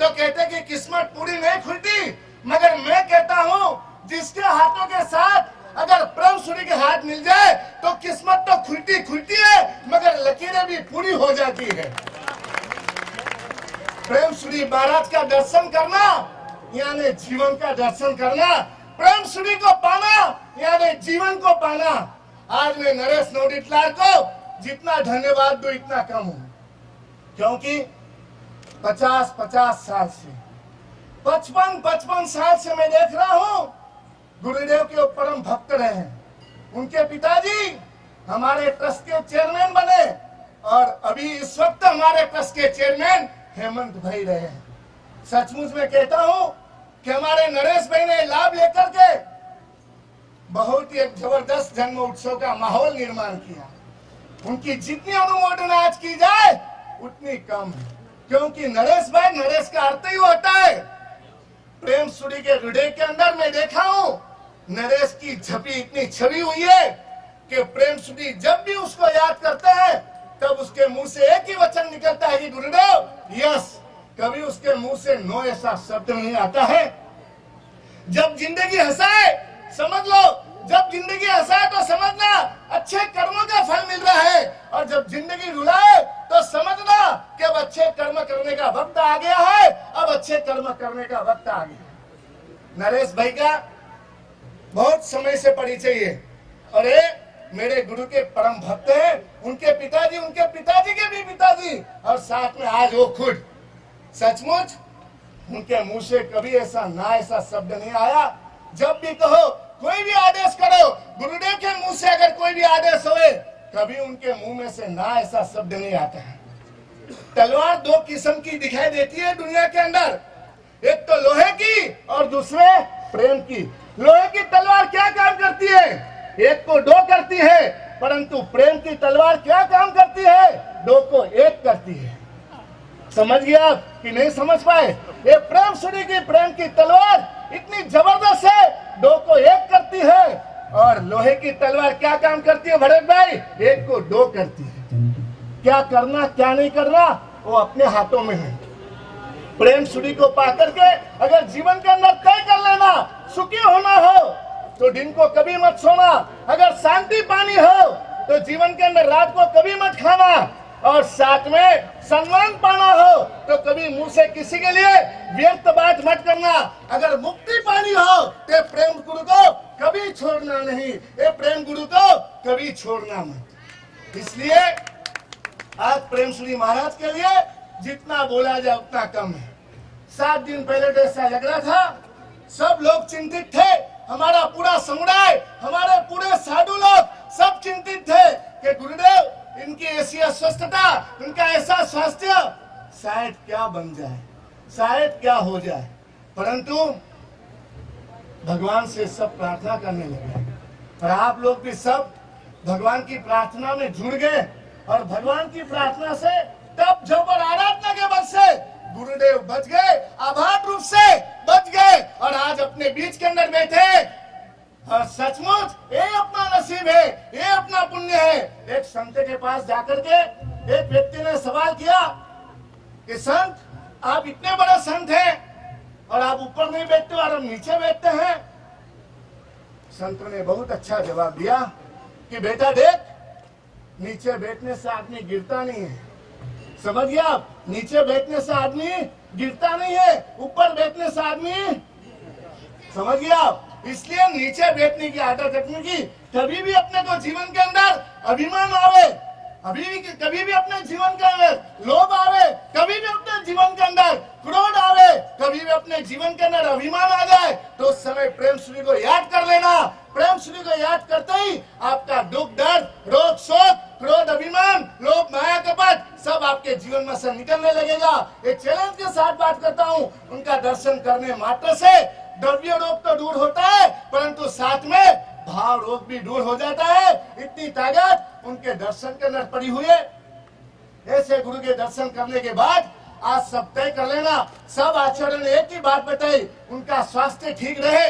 तो कहते कि किस्मत पूरी नहीं खुलती, मगर मैं कहता हूँ जिसके हाथों के साथ अगर प्रेम सूरी के हाथ मिल जाए तो किस्मत तो खुलती खुलती है, मगर लकीरें भी पूरी हो जाती है। प्रेम सूरी महाराज का दर्शन करना यानी जीवन का दर्शन करना, प्रेम सूरी को पाना यानी जीवन को पाना। आज मैं नरेश नोडितलाल को जितना धन्यवाद दूं इतना कम हो, क्योंकि 50-50 साल से 55 साल से मैं देख रहा हूं गुरुदेव के परम भक्त रहे हैं। उनके पिताजी हमारे ट्रस्ट के चेयरमैन बने और अभी इस वक्त हमारे ट्रस्ट के चेयरमैन हेमंत भाई रहे हैं। सचमुच में कहता हूं कि हमारे नरेश भाई ने लाभ लेकर के बहुत ही एक जबरदस्त जन्म उत्सव का माहौल निर्माण किया। उनकी जितनी अनुमोदन आज की जाए उतनी कम है, क्योंकि नरेश भाई, नरेश का अर्थ ही होता है प्रेम सूरी के हृदय के अंदर मैं देखा हूं नरेश की छवि इतनी छवि हुई है कि प्रेम सूरी जब भी उसको याद करते हैं तब उसके मुंह से एक ही वचन निकलता है कि गुरुदेव यस। कभी उसके मुंह से नो ऐसा शब्द नहीं आता है। जब जिंदगी हंसाए समझ लो, जब जिंदगी हंसाए तो समझना अच्छे कर्मों का फल मिल रहा है, और जब जिंदगी रुलाए तो समझना कि अब अच्छे कर्म करने का वक्त आ गया है, अब अच्छे कर्म करने का वक्त आ गया। नरेश भाई का बहुत समय से परिचय है और ये मेरे गुरु के परम भक्त हैं। उनके पिताजी के भी पिताजी, और साथ में आज वो खुद। सचमुच उनके मुंह से कभी ऐसा शब्द नहीं आया। जब भी कहो, कोई भी आदेश करो, गुरुदेव के मुंह से अगर कोई भी आदेश होए, कभी उनके मुंह में से ना ऐसा शब्द नहीं आता है। तलवार दो किस्म की दिखाई देती है दुनिया के अंदर, एक तो लोहे की और दूसरे प्रेम की। लोहे की तलवार क्या काम करती है? एक को दो करती है, परंतु प्रेम की तलवार क्या काम करती है? दो को एक करती है। समझ गया आप कि नहीं समझ पाए? ये प्रेम सूरी की प्रेम की तलवार इतनी जबरदस्त है, दो को एक करती है। और लोहे की तलवार क्या काम करती है भरत भाई? एक को दो करती है। क्या करना क्या नहीं करना वो अपने हाथों में है। प्रेम सूरी को पाकर के अगर जीवन के अंदर तय कर लेना सुखी होना हो तो दिन को कभी मत सोना, अगर शांति पानी हो तो जीवन के अंदर रात को कभी मत खाना, और साथ में सम्मान पाना हो तो कभी मुंह से किसी के लिए व्यर्थ बात मत करना। अगर मुक्ति पानी हो तो प्रेम गुरु को कभी छोड़ना नहीं, ये प्रेम गुरु को कभी छोड़ना मत। इसलिए आज प्रेम सूरी महाराज के लिए जितना बोला जाए उतना कम है। 7 दिन पहले तो ऐसा लग रहा था, सब लोग चिंतित थे, हमारा पूरा समुदाय, हमारे पूरे साधु लोग सब चिंतित थे कि गुरुदेव इनकी ऐसी अस्वस्थता, इनका ऐसा स्वास्थ्य शायद क्या बन जाए, शायद क्या हो जाए। परंतु भगवान से सब प्रार्थना करने लगे और आप लोग भी सब भगवान की प्रार्थना में जुड़ गए, और भगवान की प्रार्थना से तब जब और आराधना के बल से गुरुदेव बच गए, आभार रूप से बच गए, और आज अपने बीच के अंदर बैठे। और सचमुच ये अपना नसीब है, ये अपना पुण्य है। एक संत के पास जाकर के एक व्यक्ति ने सवाल किया कि संत आप इतने बड़े संत हैं और आप ऊपर नहीं बैठते और हम नीचे बैठते हैं। संत ने बहुत अच्छा जवाब दिया कि बेटा देख, नीचे बैठने से आदमी गिरता नहीं है। समझ गया आप? नीचे बैठने से आदमी गिरता नहीं है, ऊपर बैठने से आदमी, समझ गया आप? इसलिए नीचे बैठने की आदत रखने की। कभी भी अपने को जीवन के अंदर अभिमान आवे, कभी भी अपने जीवन के अंदर लोभ आवे, कभी भी अपने जीवन के अंदर क्रोध आवे, कभी भी अपने जीवन के अंदर अभिमान आ जाए, तो उस समय प्रेम सूरी को याद कर लेना। प्रेम सूरी को याद करते ही आपका दुख, दर्द, रोग, शोक, क्रोध, अभिमान, लोभ, माया, कपट सब आपके जीवन में से निकलने लगेगा। एक चैलेंज के साथ बात करता हूँ, उनका दर्शन करने मात्र से द्रव्य रोग तो दूर होता है, परंतु साथ में भाव रोग भी दूर हो जाता है। इतनी ताकत उनके दर्शन के अंदर पड़ी हुई है। ऐसे गुरु के दर्शन करने के बाद आज सब तय कर लेना, सब आचार्य ने एक ही बात बताई, उनका स्वास्थ्य ठीक रहे,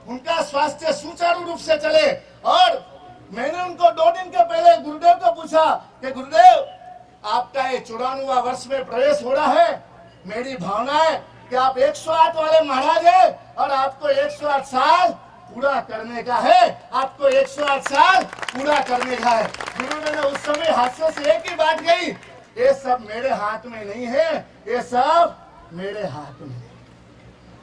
उनका स्वास्थ्य सुचारू रूप से चले। और मैंने उनको 2 दिन के पहले गुरुदेव को पूछा कि गुरुदेव आपका ये 94वां वर्ष में प्रवेश हो रहा है, मेरी भावना है कि आप 108 वाले महाराज है और आपको 108 साल पूरा करने का है, आपको 108 साल पूरा करने का है। गुरु ने उस समय हास्य से एक ही बात कही, ये सब मेरे हाथ में नहीं है, ये सब मेरे हाथ में।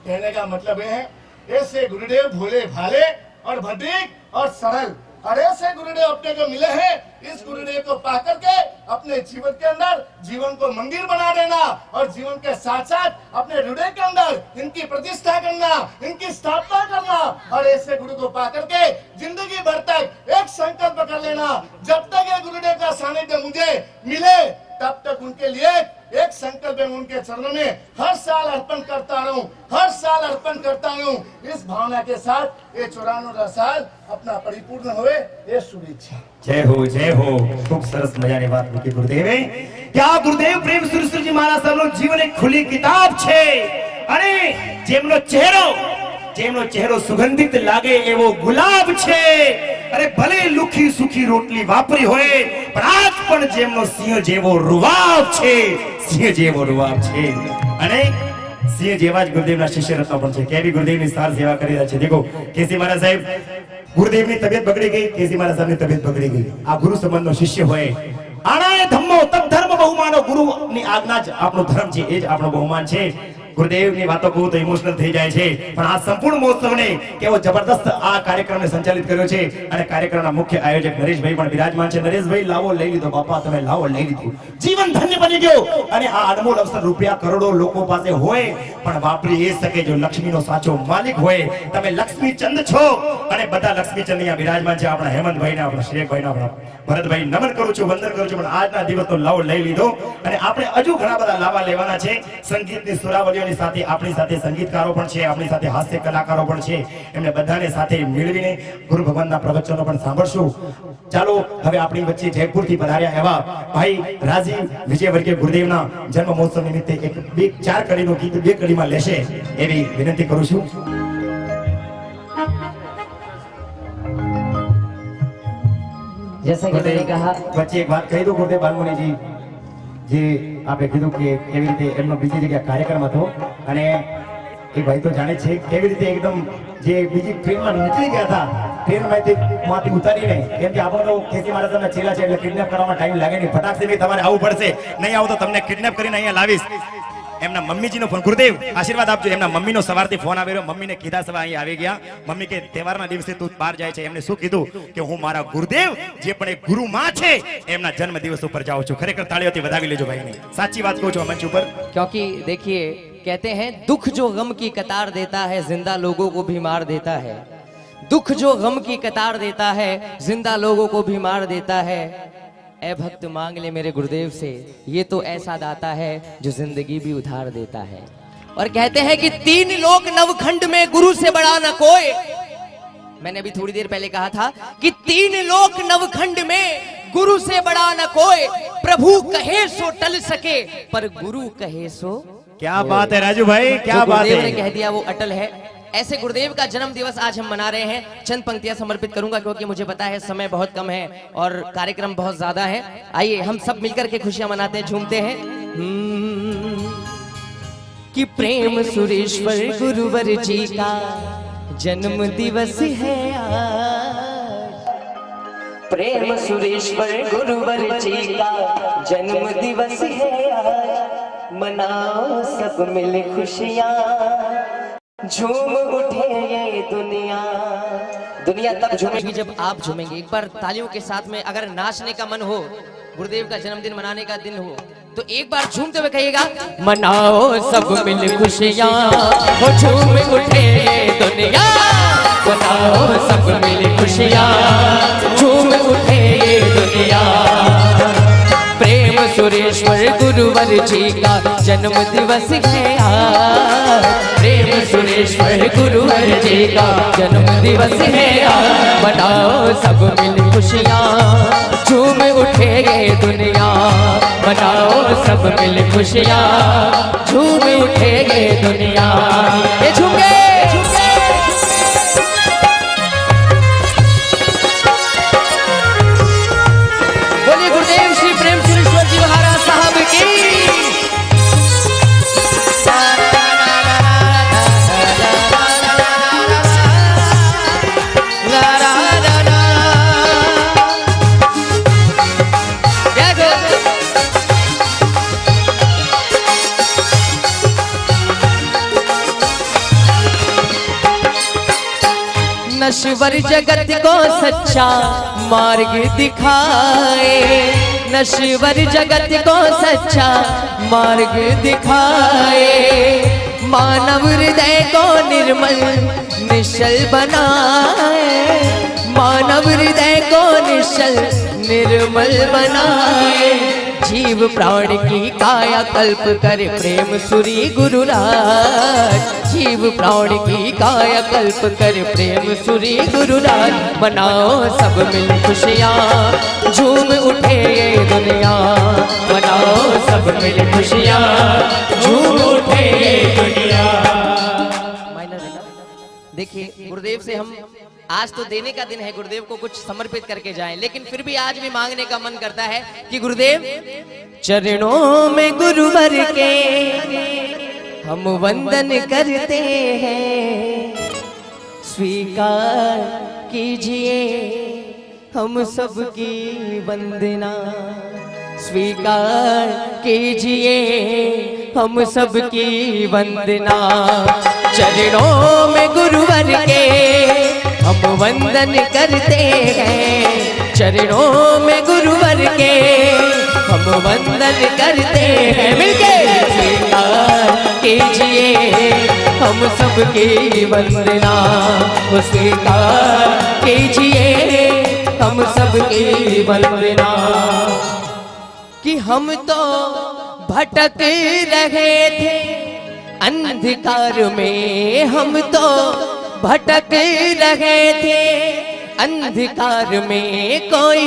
कहने का मतलब ये है, ऐसे गुरुदेव भोले भाले और भद्रिक और सरल, और ऐसे गुरुदेव अपने जो मिले हैं, इस गुरुदेव को पा करके अपने जीवन के अंदर जीवन को मंदिर बना देना और जीवन के साथ साथ अपने हृदय के अंदर इनकी प्रतिष्ठा करना, इनकी स्थापना करना, और ऐसे गुरु को पा करके जिंदगी भर तक एक संकल्प कर लेना, जब तक ये गुरुदेव का सानिध्य मुझे मिले तब तक उनके लिए एक संकल्प है, उनके चरणों में हर साल अर्पण करता रहूं, हर साल अर्पण करता रहूं। इस भावना के साथ ये 94 साल अपना परिपूर्ण हुए, ये शुभेच्छा। जय हो, जय हो। खूब सरस मजाની વાત મૂકી ગુરુદેવે કે આ ગુરુદેવ પ્રેમ સુરેશ્વરજી મહારાજ સાહેબનો જીવન એક ખુલ્લી કિતાબ છે અને જેમનો ચહેરો સુગંધિત લાગે એવો ગુલાબ છે। અરે ભલે લુખી સુખી રોટલી વાપરી હોય પણ આજ પણ જેમનો સિંહ જેવો રૂવાબ છે, સિંહ જેવો રૂવાબ છે અને સિંહ જેવા જ ગુરુદેવના શિષ્ય રત્ન પણ છે। કેવી ગુરુદેવની સાર સેવા કરી રહ્યા છે। દેખો કેસી મહારાજ સાહેબ, ગુરુદેવની તબિયત બગડી ગઈ, કેસી મહારાજ સાહેબની તબિયત બગડી ગઈ। આ ગુરુ સંબંધનો શિષ્ય હોય, આણાએ ધમ્મો તબ ધર્મ બહુમાનો, ગુરુની આજ્ઞા જ આપણો ધર્મ છે, એ જ આપણો બહુમાન છે। ગુરુદેવની વાતો કહું તો ઇમોશનલ થઈ જાય છે, પણ આ સંપૂર્ણ મહોત્સવને કેવો જબરદસ્ત આ કાર્યક્રમને સંચાલિત કર્યો છે અને કાર્યક્રમના મુખ્ય આયોજક નરેશભાઈ પણ બિરાજમાન છે। નરેશભાઈ, લાવો લઈ લીધો બાપા, તમે લાવો લઈ લીધું, જીવન ધન્ય બની ગયો। અને આ અનમોલ અવસર રૂપિયા કરોડો લોકો પાસે હોય પણ વાપરી એ શકે જો લક્ષ્મીનો સાચો માલિક હોય। તમે લક્ષ્મી ચંદ છો અને બધા લક્ષ્મી ચંદ અહીંયા બિરાજમાન છે। આપણા હેમંતભાઈને, આપણા શ્રેયકભાઈને, આપણા ભરતભાઈ નમન કરું છું, વંદન કરું છું, પણ આજના દિવસનો લાવો લઈ લીધો અને આપણે હજુ ઘણા બધા લાવા લેવાના છે। સંગીતની સુરાવલીઓની સાથે આપણી સાથે સંગીતકારો પણ છે, આપણી સાથે હાસ્ય કલાકારો પણ છે, એમને બધાને સાથે મેળવીને ગુરુ ભગવાનના પ્રવચનો પણ સાંભળશું। ચાલો હવે આપણી વચ્ચે જયપુરથી પધાર્યા એવા ભાઈ રાજીવ વિજયવર્ગીય ગુરુદેવના જન્મ મહોત્સવ નિમિત્તે એક 4 કડીનું ગીત 2 કડીમાં લેશે એવી વિનંતી કરું છું। जैसा कि मैंने कहा, वच्चे एक बात कही दो गुरुदेव बालमुनि जी, જે આપણે કીધું કે કેવી રીતે એમનો બીજી જગ્યાએ કાર્યક્રમ હતો અને એ ભાઈ તો જાણે છે કેવી રીતે એકદમ જે બીજી ટ્રેનમાં નીકળી ગયા હતા, ટ્રેનમાંથી ઉતારીને, કેમ કે આપણે તો કેસી મહારાજના ચેલા છે એટલે કિડનેપ કરવામાં ટાઈમ લાગે નહીં, ફટાકથી તમારે આવવું પડશે, નહીં આવું તો તમને કિડનેપ કરીને અહીંયા લાવીશ। એમના મમ્મીજીનો ફોન, ગુરુદેવ આશીર્વાદ આપજો, એમના મમ્મીનો સવારથી ફોન આવી રહ્યો, મમ્મીને કીધા સવા અહીં આવી ગયા। મમ્મી કે તહેવારના દિવસે તું બહાર જાય છે, એમને શું કીધું કે હું મારા ગુરુદેવ જે પણ એક ગુરુ માં છે એમના જન્મ દિવસ ઉપર જાઉં છું। ખરેખર તાળીઓથી વધાવી લેજો ભાઈને, સાચી વાત કહું છું મંચ ઉપર। क्योंकि देखिए कहते हैं दुख जो गम की कतार देता है जिंदा लोगों को भी मार देता है, दुख जो गम की कतार देता है जिंदा लोगों को भी मार देता है। ए भक्त मांग ले मेरे गुरुदेव से, ये तो ऐसा दाता है जो जिंदगी भी उधार देता है। और कहते हैं कि 3 लोक नवखंड में गुरु से बड़ा न कोई। मैंने अभी थोड़ी देर पहले कहा था कि 3 लोक नवखंड में गुरु से बड़ा न कोई, प्रभु कहे सो टल सके पर गुरु कहे सो। क्या बात है राजू भाई, क्या बात है, ने कह दिया वो अटल है। ऐसे गुरुदेव का जन्म दिवस आज हम मना रहे हैं। चंद पंक्तियां समर्पित करूंगा क्योंकि मुझे पता है समय बहुत कम है और कार्यक्रम बहुत ज्यादा है। आइए हम सब मिलकर के खुशियां मनाते हैं, झूमते हैं। कि प्रेम सुरेश्वर गुरुवर जी का जन्म दिवस है आज, प्रेम सुरेश्वर गुरुवर जी का जन्म दिवस है आज, मनाओ सब मिल खुशियां, झूम उठे ये दुनिया। दुनिया तब झूमेगी जब आप झूमेंगे। एक बार तालियों के साथ में अगर नाचने का मन हो, गुरुदेव का जन्मदिन मनाने का दिन हो, तो एक बार झूमते हुए कहिएगा, मनाओ सब मिल खुशियां, हो झूम उठे ये दुनिया, मनाओ सब मिल खुशियां, झूम उठे ये दुनिया। प्रेम सुरेश्वर गुरुवर जी का जन्म दिवस है आज, प्रेम सुरेश्वर गुरुवर जी का जन्म दिवस है आज, मनाओ सब मिल खुशियां, झूम उठे ये दुनिया, मनाओ सब मिल खुशियां, झूम उठे ये दुनिया। ये झूमे बोलिए गुरुदेव श्री प्रेम सुरेश्वर जी महाराज साहब की। नश्वर जगत को सच्चा मार्ग दिखाए, नश्वर जगत को सच्चा मार्ग दिखाए, मानव हृदय को निर्मल निश्चल बनाए, मानव हृदय को निश्चल निर्मल बनाए, जीव प्राण की काया कल्प करे प्रेम सुरी गुरुराज, जीव प्राण की काया कल्प करे प्रेम सुरी गुरुराज, मनाओ सब मिल खुशियाँ झूम उठे ये दुनिया, मनाओ सब मिल खुशियाँ झूम उठे ये दुनिया। देखिए गुरुदेव से हम आज तो देने का दिन है, गुरुदेव को कुछ समर्पित करके जाएं, लेकिन फिर भी आज भी मांगने का मन करता है कि गुरुदेव चरणों में गुरुवर के हम वंदन करते हैं, स्वीकार कीजिए हम सबकी वंदना, स्वीकार कीजिए हम सबकी वंदना, चरणों में गुरुवर के हम वंदन करते हैं, चरणों में गुरुवर के हम वंदन करते हैं, मिलके स्वीकार कीजिए हम सबकी वंदना, स्वीकार कीजिए हम सबकी वंदना, कि हम तो भटक रहे थे अंधकार में, हम तो भटक रहे थे अंधकार में, कोई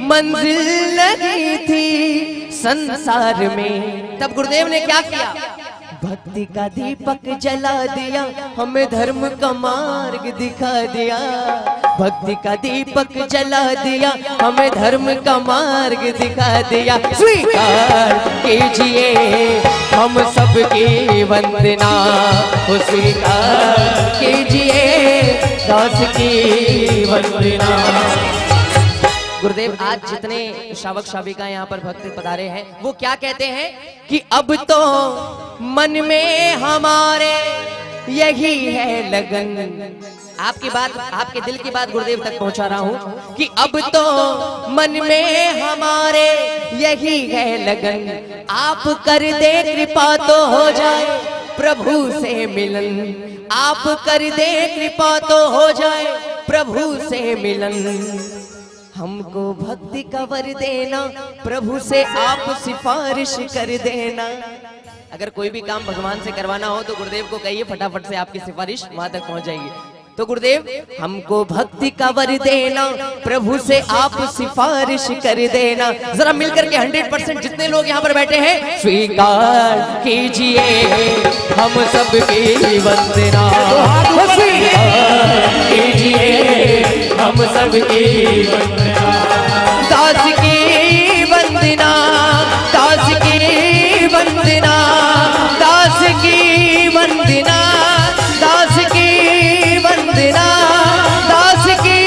मंजिल नहीं थी संसार में, तब गुरुदेव ने क्या किया, भक्ति का दीपक जला दिया, हमें धर्म का मार्ग दिखा दिया, भक्ति का दीपक जला दिया, हमें धर्म का मार्ग दिखा दिया, स्वीकार कीजिए हम सबकी वंदना, स्वीकार कीजिए दास की वंदना। गुरुदेव आज जितने श्रावक श्राविका यहाँ पर भक्त पधारे हैं वो क्या कहते हैं कि अब तो मन में हमारे यही है लगन, आपकी बात, आपके दिल की बात गुरुदेव तक पहुंचा रहा हूं कि अब तो मन में हमारे यही है लगन, आप कर दे कृपा तो हो जाए प्रभु से मिलन, आप कर दे कृपा तो हो जाए प्रभु से मिलन, हमको भक्ति का वर देना प्रभु से आप सिफारिश कर देना, अगर कोई भी काम भगवान से करवाना हो तो गुरुदेव को कहिए, फटाफट से आपकी सिफारिश वहां तक पहुंच जाएगी। तो गुरुदेव हमको भक्ति का वर देना प्रभु से आप सिफारिश कर देना, जरा मिलकर के 100% जितने लोग यहाँ पर बैठे हैं स्वीकार कीजिए हम सबकी वंदना, स्वीकार कीजिए हम सबकी वंदना, दास की वंदना, दास की वंदना, दास की वंदना, दास की वंदना, दास की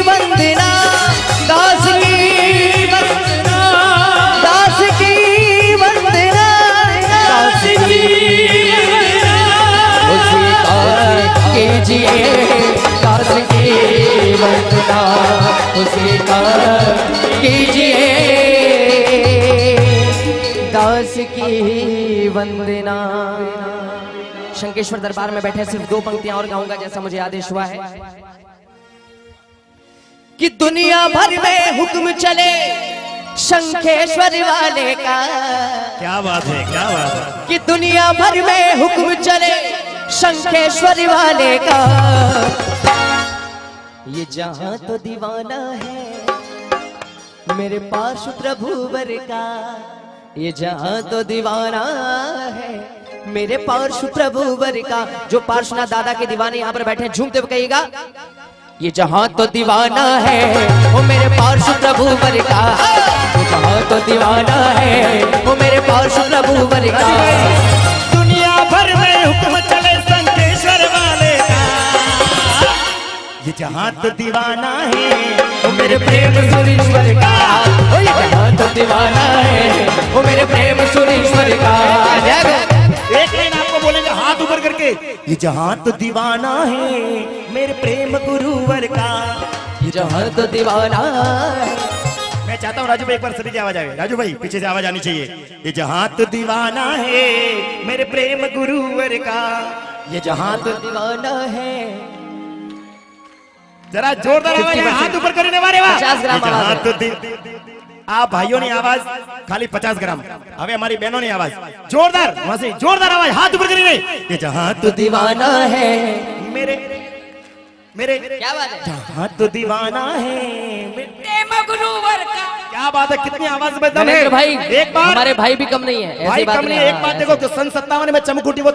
वंदना, दास की वंदना, दास की वंदना, दास की वंदना, स्वीकार कीजिए दास की वंदना, स्वीकार कीजिए दास की वंदना। शंकेश्वर दरबार में बैठे सिर्फ 2 पंक्तियां और गाऊंगा जैसा मुझे आदेश हुआ है कि दुनिया भर में हुक्म चले शंखेश्वर वाले का, क्या बात है, क्या बात है, कि दुनिया भर में हुक्म चले शंखेश्वर वाले का, ये जहां तो दीवाना है मेरे पार्श्व प्रभु वर का, ये जहां तो दीवाना है मेरे पार्श्व प्रभु वर का, जो पार्श्वनाथ दादा के दीवाने यहाँ पर बैठे हैं झूमते हुए कहिएगा, ये जहां तो दीवाना है वो मेरे पार्श्व प्रभु वर का, ये जहां तो दीवाना है वो मेरे पार्श्व प्रभु वर का, दुनिया भर में हुक्म चले शंकेश्वर वाले का, ये जहां तो दीवाना है वो मेरे प्रेम सुरेश्वर का, ओ ये जहां तो दीवाना है वो मेरे प्रेम सुरेश्वर का। एक लाइन आपको बोलेंगे हाथ ऊपर करके, के ये जहां तो दीवाना है मेरे प्रेम गुरुवर का। जहाँ तो दीवाना है। मैं चाहता हूँ राजू भाई एक बार सभी की आवाज आए। राजू भाई पीछे से आवाज आनी चाहिए। ये जहां तो दीवाना है मेरे प्रेम गुरुवर का। ये जहां तो दीवाना है। जरा जोरदार आवाज है, हाथ ऊपर करने वाले 50 ग्राम आवाज है। आप भाइयों ने आवाज खाली 50 ग्राम। હવે हमारी बहनों ने आवाज जोरदार, वहां से जोरदार आवाज, हाथ ऊपर करिए। ये जहां तो दीवाना है मेरे मेरे क्या बात है? जहां तो दीवाना है प्रेम गुरुवर का। क्या बात है, कितनी आवाज में दम है नरेंद्र भाई, एक बार हमारे भाई भी कम नहीं है, ऐसी भाई बात कम नहीं नहीं है। एक बात देखो, जो सन 57 में चमक उठी वो